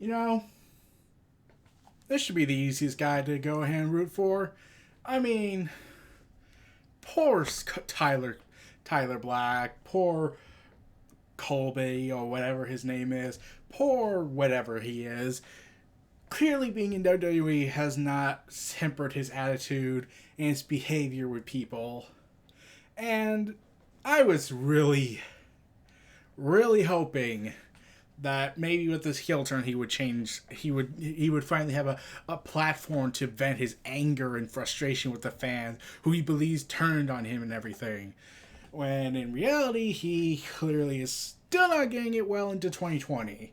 you know, this should be the easiest guy to go ahead and root for. I mean, poor Tyler Black, poor Colby or whatever his name is, poor whatever he is. Clearly, being in WWE has not tempered his attitude and his behavior with people. And I was really, really hoping that maybe with this heel turn he would change. He would finally have a platform to vent his anger and frustration with the fans who he believes turned on him and everything. When in reality he clearly is still not getting it well into 2020.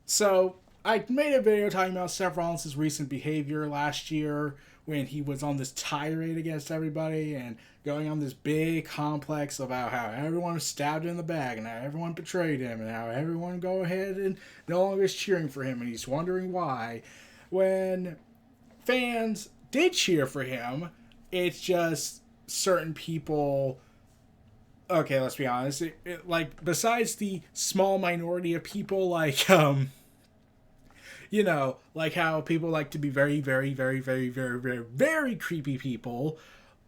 So I made a video talking about Seth Rollins' recent behavior last year when he was on this tirade against everybody and going on this big complex about how everyone stabbed him in the back and how everyone betrayed him and how everyone go ahead and no longer is cheering for him and he's wondering why. When fans did cheer for him, it's just certain people. Okay, let's be honest. Like, besides the small minority of people, like, like how people like to be very, very, very, very, very, very, very creepy people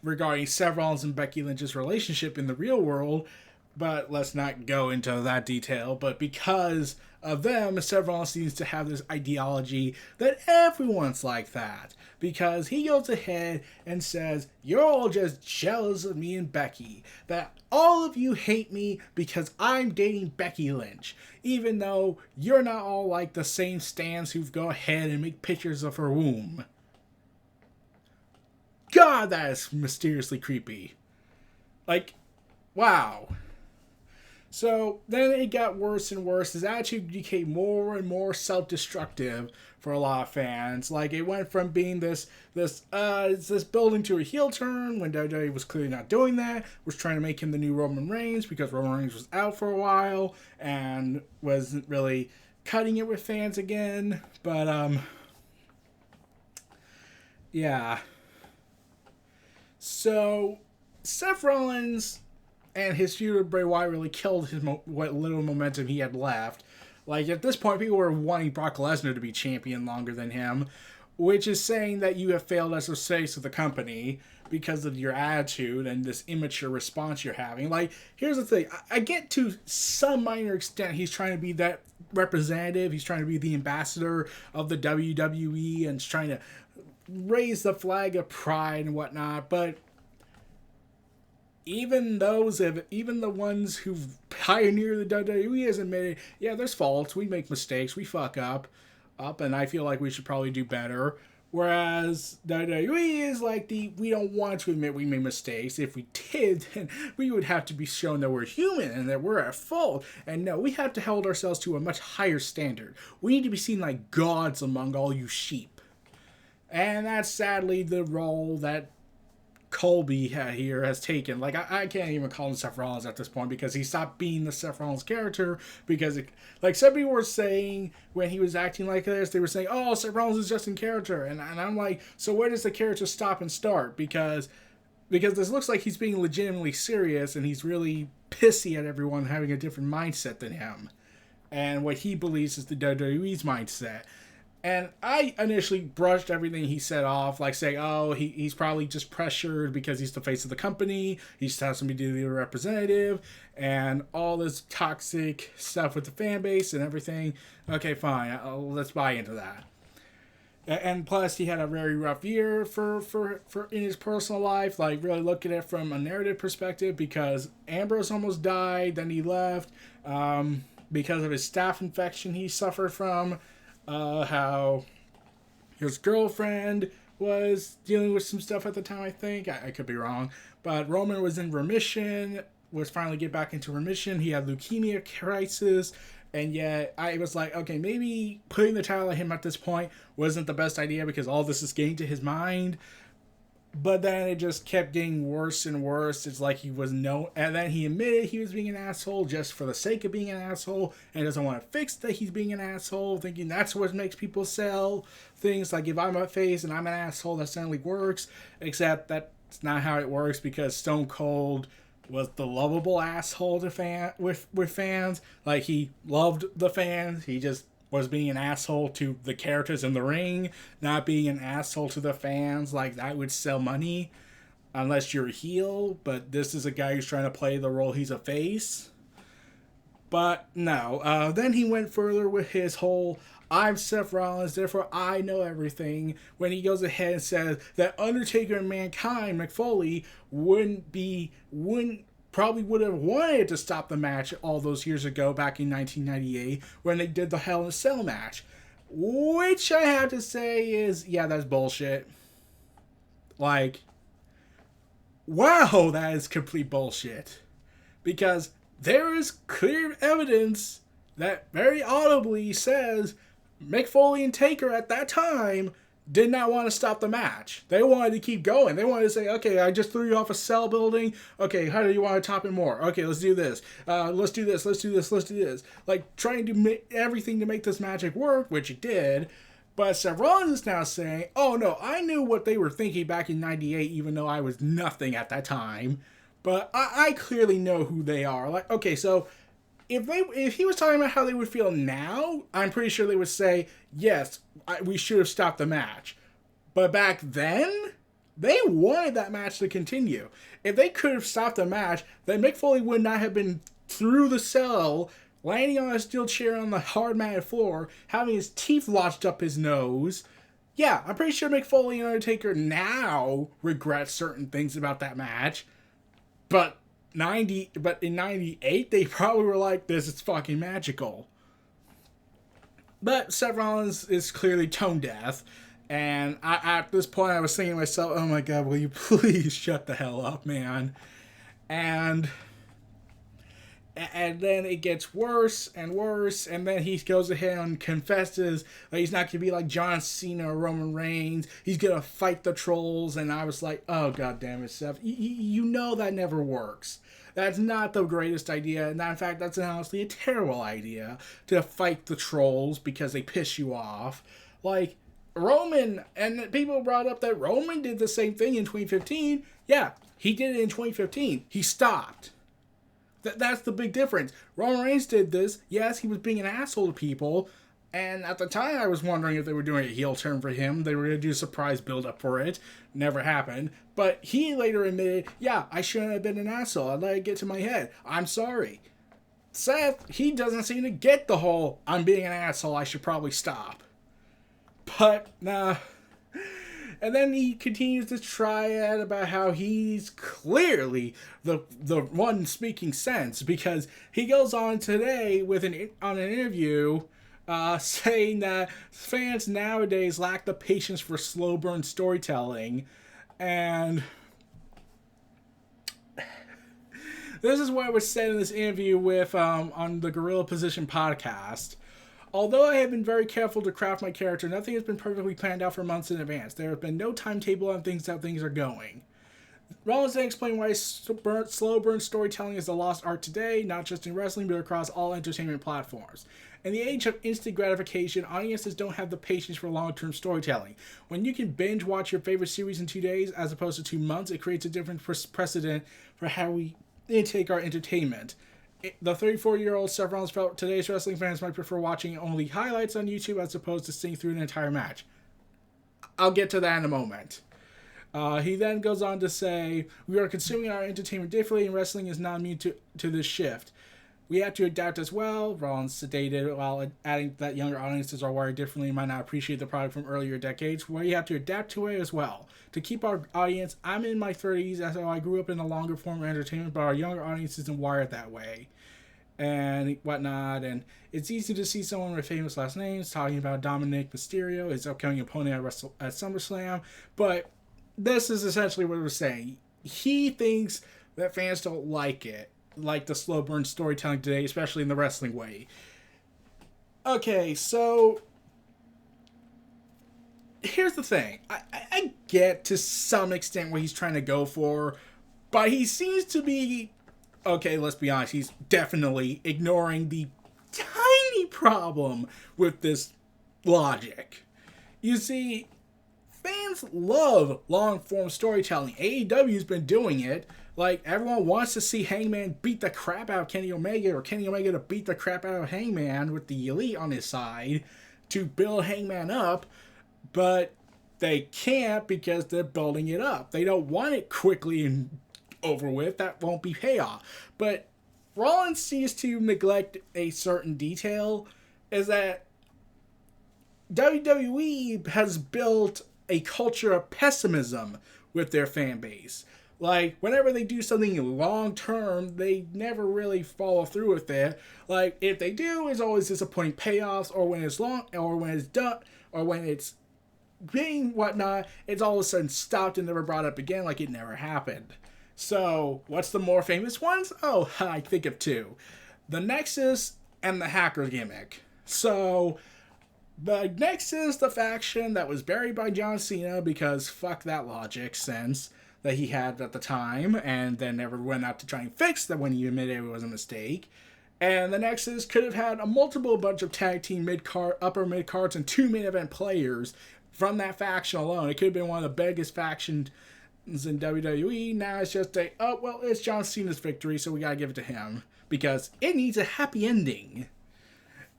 regarding Seth Rollins and Becky Lynch's relationship in the real world, but let's not go into that detail. But because of them, Seth Rollins seems to have this ideology that everyone's like that. Because he goes ahead and says, you're all just jealous of me and Becky. That all of you hate me because I'm dating Becky Lynch. Even though you're not all like the same stans who go ahead and make pictures of her womb. God, that is mysteriously creepy. Like, wow. So then it got worse and worse. His attitude became more and more self-destructive for a lot of fans. Like, it went from being this building to a heel turn when WWE was clearly not doing that. Was trying to make him the new Roman Reigns because Roman Reigns was out for a while and wasn't really cutting it with fans again. But yeah. So Seth Rollins and his feud with Bray Wyatt really killed what little momentum he had left. Like, at this point, people were wanting Brock Lesnar to be champion longer than him, which is saying that you have failed as a face of the company because of your attitude and this immature response you're having. Like, here's the thing. I get to some minor extent he's trying to be that representative. He's trying to be the ambassador of the WWE and trying to raise the flag of pride and whatnot, but even the ones who've pioneered the WWE has admitted, yeah, there's faults, we make mistakes, we fuck up, and I feel like we should probably do better. Whereas WWE is like we don't want to admit we made mistakes. If we did, then we would have to be shown that we're human and that we're at fault. And no, we have to hold ourselves to a much higher standard. We need to be seen like gods among all you sheep. And that's sadly the role that Colby here has taken. Like, I can't even call him Seth Rollins at this point because he stopped being the Seth Rollins character because, like some people were saying when he was acting like this, they were saying, oh, Seth Rollins is just in character. And I'm like, so where does the character stop and start? Because this looks like he's being legitimately serious and he's really pissy at everyone having a different mindset than him. And what he believes is the WWE's mindset. And I initially brushed everything he said off, like saying, oh, he's probably just pressured because he's the face of the company. He just has to be the representative and all this toxic stuff with the fan base and everything. Okay, fine. Let's buy into that. And plus, he had a very rough year for in his personal life. Like, really look at it from a narrative perspective because Ambrose almost died. Then he left because of his staph infection he suffered from. How his girlfriend was dealing with some stuff at the time, I think. I could be wrong. But Roman was in remission, was finally get back into remission. He had leukemia crisis. And yet, I was like, okay, maybe putting the title on him at this point wasn't the best idea because all this is getting to his mind. But then it just kept getting worse and worse. It's like he was and then he admitted he was being an asshole just for the sake of being an asshole and doesn't want to fix that he's being an asshole, thinking that's what makes people sell things. Like, if I'm a face and I'm an asshole, that certainly works. Except that's not how it works because Stone Cold was the lovable asshole to with fans. Like, he loved the fans. He just was being an asshole to the characters in the ring, not being an asshole to the fans. Like, that would sell money unless you're a heel, but this is a guy who's trying to play the role he's a face. But no, then he went further with his whole "I'm Seth Rollins, therefore I know everything," when he goes ahead and says that Undertaker and Mankind, Mick Foley, probably would have wanted to stop the match all those years ago, back in 1998, when they did the Hell in a Cell match. Which I have to say is, yeah, that's bullshit. Like, wow, that is complete bullshit. Because there is clear evidence that very audibly says Mick Foley and Taker at that time did not want to stop the match. They wanted to keep going. They wanted to say, okay, I just threw you off a cell building. Okay, how do you want to top it more? Okay, let's do this. Let's do this. Let's do this. Let's do this. Like, trying to make everything to make this magic work, which it did. But Seth Rollins is now saying, oh no, I knew what they were thinking back in 98, even though I was nothing at that time. But I clearly know who they are. Like, okay, so if he was talking about how they would feel now, I'm pretty sure they would say, yes, we should have stopped the match. But back then, they wanted that match to continue. If they could have stopped the match, then Mick Foley would not have been through the cell, landing on a steel chair on the hard matted floor, having his teeth lodged up his nose. Yeah, I'm pretty sure Mick Foley and Undertaker now regret certain things about that match. But in 98, they probably were like, this is fucking magical. But Seth Rollins is clearly tone deaf. And at this point, I was thinking to myself, oh my god, will you please shut the hell up, man? And then it gets worse and worse, and then he goes ahead and confesses that he's not going to be like John Cena or Roman Reigns. He's going to fight the trolls, and I was like, oh, god damn it, Seth. You know that never works. That's not the greatest idea, and in fact, that's honestly a terrible idea, to fight the trolls because they piss you off. Like, Roman, and people brought up that Roman did the same thing in 2015. Yeah, he did it in 2015. He stopped. That's the big difference. Roman Reigns did this. Yes, he was being an asshole to people. And at the time, I was wondering if they were doing a heel turn for him. They were going to do a surprise build-up for it. Never happened. But he later admitted, yeah, I shouldn't have been an asshole. I let it get to my head. I'm sorry. Seth, he doesn't seem to get the whole, I'm being an asshole, I should probably stop. But, nah. And then he continues this triad about how he's clearly the one speaking sense, because he goes on today with on an interview saying that fans nowadays lack the patience for slow burn storytelling. And this is what was said in this interview with on the Gorilla Position podcast. Although I have been very careful to craft my character, nothing has been perfectly planned out for months in advance. There has been no timetable on how things are going. Rollins then explained why slow burn storytelling is a lost art today, not just in wrestling, but across all entertainment platforms. In the age of instant gratification, audiences don't have the patience for long-term storytelling. When you can binge watch your favorite series in 2 days as opposed to 2 months, it creates a different precedent for how we intake our entertainment. The 34-year-old Seth Rollins felt today's wrestling fans might prefer watching only highlights on YouTube as opposed to seeing through an entire match. I'll get to that in a moment. He then goes on to say, we are consuming our entertainment differently, and wrestling is not immune to this shift. We have to adapt as well, Rollins stated, while adding that younger audiences are wired differently and might not appreciate the product from earlier decades. We have to adapt to it as well. To keep our audience, I'm in my 30s, so I grew up in a longer form of entertainment, but our younger audience isn't wired that way. And whatnot, and it's easy to see someone with famous last names talking about Dominic Mysterio, his upcoming opponent at SummerSlam, but this is essentially what we're saying. He thinks that fans don't like it, like the slow burn storytelling today, especially in the wrestling way. Okay, so here's the thing. I get to some extent what he's trying to go for, but he seems to be, okay, let's be honest, he's definitely ignoring the tiny problem with this logic. You see, fans love long-form storytelling. AEW's been doing it, Like, everyone wants to see Hangman beat the crap out of Kenny Omega, or Kenny Omega to beat the crap out of Hangman with the Elite on his side to build Hangman up, but they can't because they're building it up. They don't want it quickly and over with. That won't be payoff. But Rollins seems to neglect a certain detail, is that WWE has built a culture of pessimism with their fan base. Like, whenever they do something long term, they never really follow through with it. Like, if they do, it's always disappointing payoffs, or when it's long, or when it's done, or when it's being whatnot, it's all of a sudden stopped and never brought up again, like it never happened. So, what's the more famous ones? Oh, I think of two. The Nexus and the Hacker gimmick. So, the Nexus, the faction that was buried by John Cena because fuck that logic sense that he had at the time, and then never went out to try and fix that when he admitted it was a mistake. And the Nexus could have had a multiple bunch of tag team mid-card, upper mid-cards, and 2 main event players from that faction alone. It could have been one of the biggest factions in WWE. Now it's just it's John Cena's victory, so we gotta give it to him because it needs a happy ending.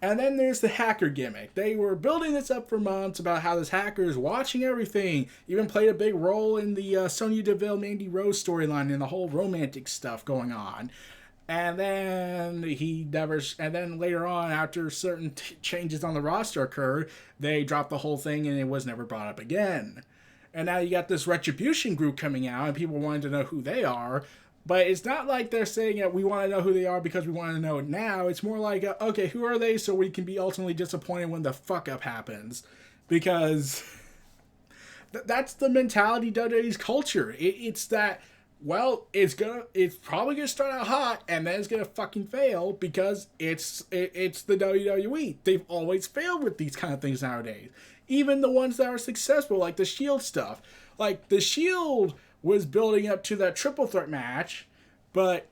And then there's the hacker gimmick. They were building this up for months about how this hacker is watching everything. Even played a big role in the Sonya Deville, Mandy Rose storyline and the whole romantic stuff going on. And then later on, after certain changes on the roster occurred, they dropped the whole thing and it was never brought up again. And now you got this Retribution group coming out and people wanting to know who they are. But it's not like they're saying that we want to know who they are because we want to know it now. It's more like, okay, who are they so we can be ultimately disappointed when the fuck up happens. Because that's the mentality of WWE's culture. It's that, well, it's probably going to start out hot and then it's going to fucking fail because it's the WWE. They've always failed with these kind of things nowadays. Even the ones that are successful, like the Shield stuff. Like, the Shield was building up to that triple threat match, but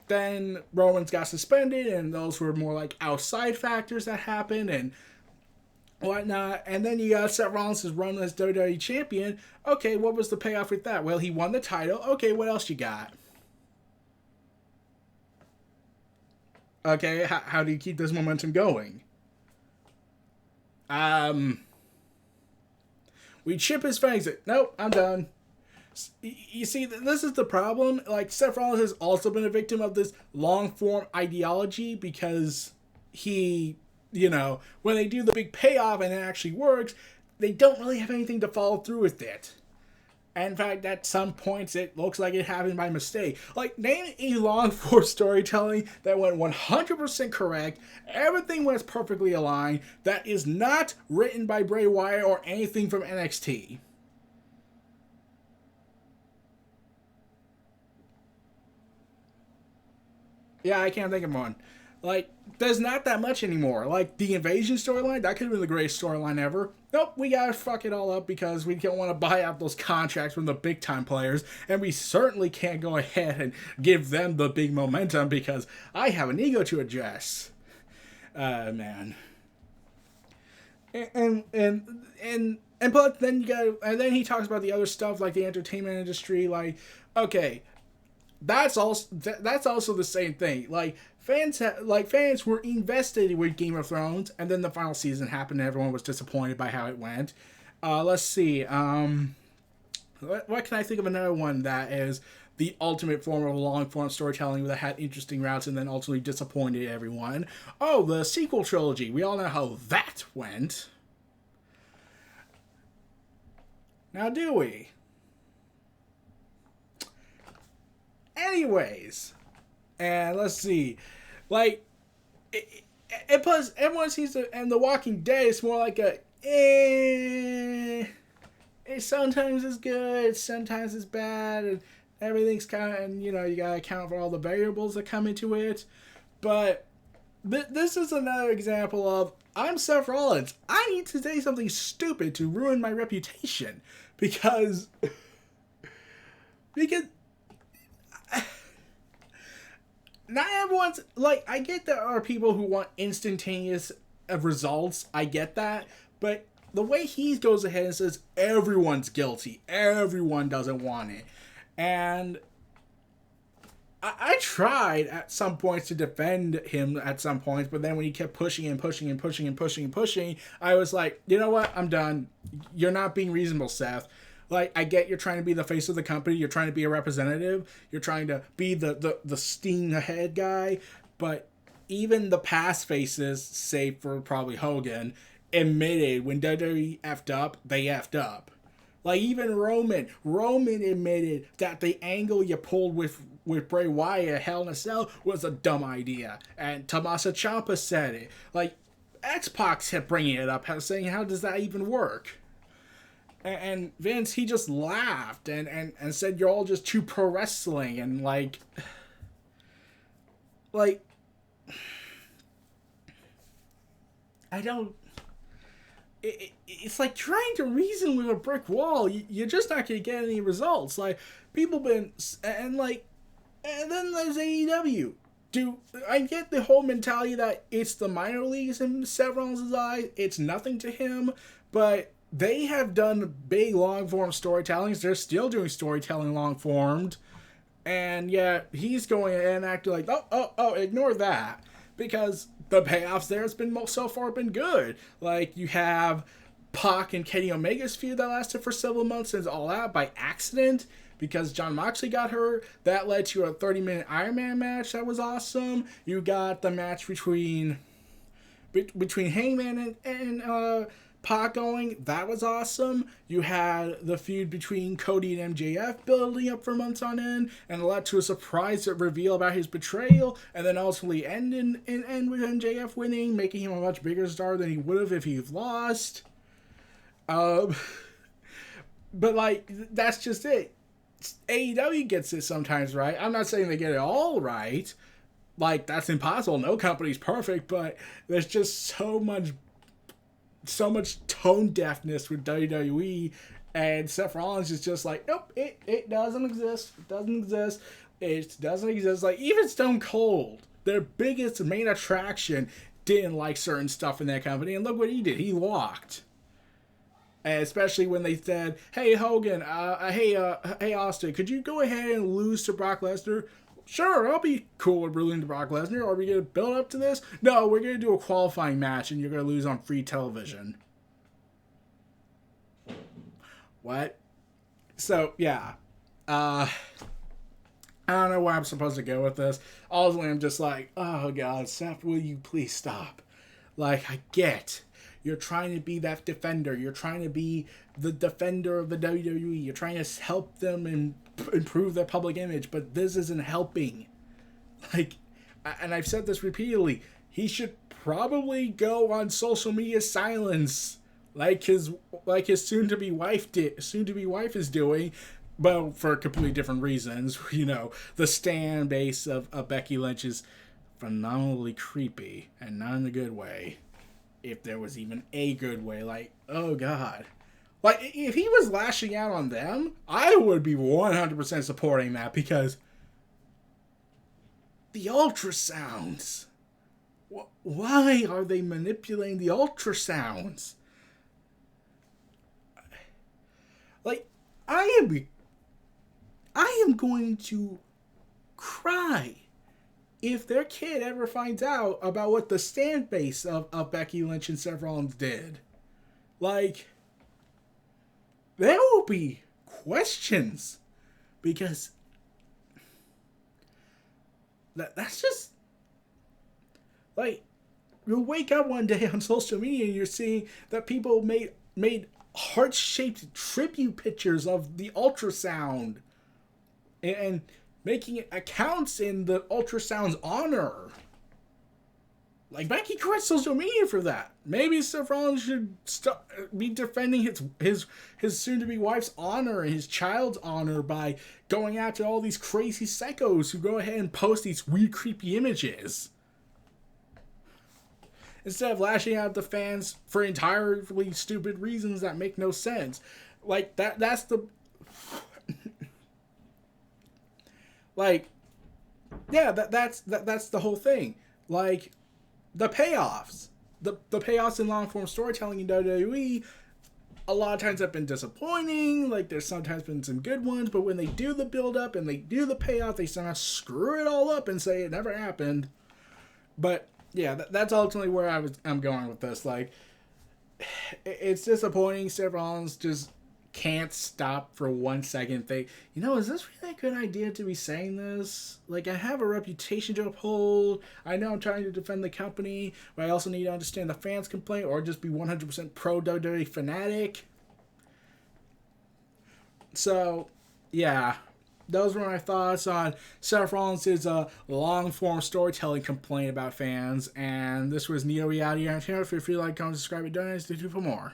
then Rollins got suspended, and those were more like outside factors that happened and whatnot. And then you got Seth Rollins' run as WWE champion. Okay, what was the payoff with that? Well, he won the title. Okay, what else you got? Okay, how do you keep this momentum going? We chip his fangs. Nope, I'm done. You see, this is the problem. Like, Seth Rollins has also been a victim of this long-form ideology because he, when they do the big payoff and it actually works, they don't really have anything to follow through with it. And in fact, at some points, it looks like it happened by mistake. Like, name a long-form storytelling that went 100% correct, everything was perfectly aligned, that is not written by Bray Wyatt or anything from NXT. Yeah, I can't think of one. Like, there's not that much anymore. Like, the Invasion storyline, that could have been the greatest storyline ever. Nope, we gotta fuck it all up because we don't want to buy out those contracts from the big-time players, and we certainly can't go ahead and give them the big momentum because I have an ego to address. Man. But then you got, and then he talks about the other stuff like the entertainment industry. Like, okay, that's also the same thing. Like, fans were invested with Game of Thrones, and then the final season happened, and everyone was disappointed by how it went. Let's see. What can I think of another one that is the ultimate form of long form storytelling that had interesting routes and then ultimately disappointed everyone? Oh, the sequel trilogy. We all know how that went. Now, do we? Anyways, and let's see, like, it plus everyone sees it, and The Walking Dead is more like a it sometimes is good, sometimes it's bad, and everything's kind of, and you gotta account for all the variables that come into it. But this is another example of, I'm Seth Rollins, I need to say something stupid to ruin my reputation because not everyone's, like, I get there are people who want instantaneous results, I get that, but the way he goes ahead and says everyone's guilty, everyone doesn't want it, and I tried at some points to defend him at some points, but then when he kept pushing and pushing and pushing and pushing and pushing, I was like, you know what? I'm done. You're not being reasonable, Seth. Like, I get you're trying to be the face of the company. You're trying to be a representative. You're trying to be the steam ahead guy. But even the past faces, save for probably Hogan, admitted when WWE effed up, they effed up. Like, even Roman admitted that the angle you pulled with Bray Wyatt at Hell in a Cell was a dumb idea. And Tommaso Ciampa said it. Like, X-Pac kept bringing it up, saying, how does that even work? And Vince, he just laughed and said, you're all just too pro wrestling. And, like, I don't... It's like trying to reason with a brick wall. You're just not going to get any results. Like, people been... And then there's AEW. I get the whole mentality that it's the minor leagues in Seth Rollins' eyes. It's nothing to him. But they have done big long-form storytellings. They're still doing storytelling long-formed. And yeah, he's going and acting like, oh, ignore that. Because the payoffs there has been so far been good. Like, you have Pac and Kenny Omega's feud that lasted for several months and it's all out by accident because Jon Moxley got hurt. That led to a 30-minute Iron Man match that was awesome. You got the match between Hangman and Pac going. That was awesome. You had the feud between Cody and MJF building up for months on end, and it led to a surprise reveal about his betrayal, and then ultimately end with MJF winning, making him a much bigger star than he would have if he lost. But like, that's just it. AEW gets it sometimes right. I'm not saying they get it all right. Like, that's impossible. No company's perfect, but there's just so much tone deafness with WWE, and Seth Rollins is just like, nope, it doesn't exist. It doesn't exist. It doesn't exist. Like, even Stone Cold, their biggest main attraction, didn't like certain stuff in that company, and look what he did. He walked. And especially when they said, hey, Hogan, hey, Austin, could you go ahead and lose to Brock Lesnar? Sure, I'll be cool with losing to Brock Lesnar. Are we going to build up to this? No, we're going to do a qualifying match, and you're going to lose on free television. What? So, yeah. I don't know where I'm supposed to go with this. Ultimately, I'm just like, oh, God, Seth, will you please stop? Like, I get you're trying to be that defender. You're trying to be the defender of the WWE. You're trying to help them and improve their public image, but this isn't helping. Like, and I've said this repeatedly, he should probably go on social media silence, like his soon-to-be wife is doing, but for completely different reasons. You know, the stan base of Becky Lynch is phenomenally creepy, and not in a good way. If there was even a good way, like, oh God. Like, if he was lashing out on them, I would be 100% supporting that, because the ultrasounds. Why are they manipulating the ultrasounds? Like, I am going to cry if their kid ever finds out about what the stand base of Becky Lynch and Seth Rollins did. Like, there will be questions, because that's just, like, you'll wake up one day on social media and you're seeing that people made heart-shaped tribute pictures of the ultrasound and making accounts in the ultrasound's honor. Like, Becky quit social media for that. Maybe Seth Rollins should be defending his soon-to-be wife's honor and his child's honor by going after all these crazy psychos who go ahead and post these weird, creepy images, instead of lashing out at the fans for entirely stupid reasons that make no sense. Like, that's the... Like, yeah, that's the whole thing. Like, the payoffs. The payoffs in long-form storytelling in WWE a lot of times have been disappointing. Like, there's sometimes been some good ones, but when they do the build up and they do the payoff, they somehow screw it all up and say it never happened. But yeah, that's ultimately where I'm going with this. Like, it's disappointing. Seth Rollins just can't stop for 1 second. Is this really a good idea to be saying this? Like, I have a reputation to uphold. I know I'm trying to defend the company, but I also need to understand the fans' complaint or just be 100% pro WWE fanatic. So, yeah. Those were my thoughts on Seth Rollins' long-form storytelling complaint about fans. And this was Neo Reality Entertainment. Feel free to like, comment, subscribe, and donate to do for more.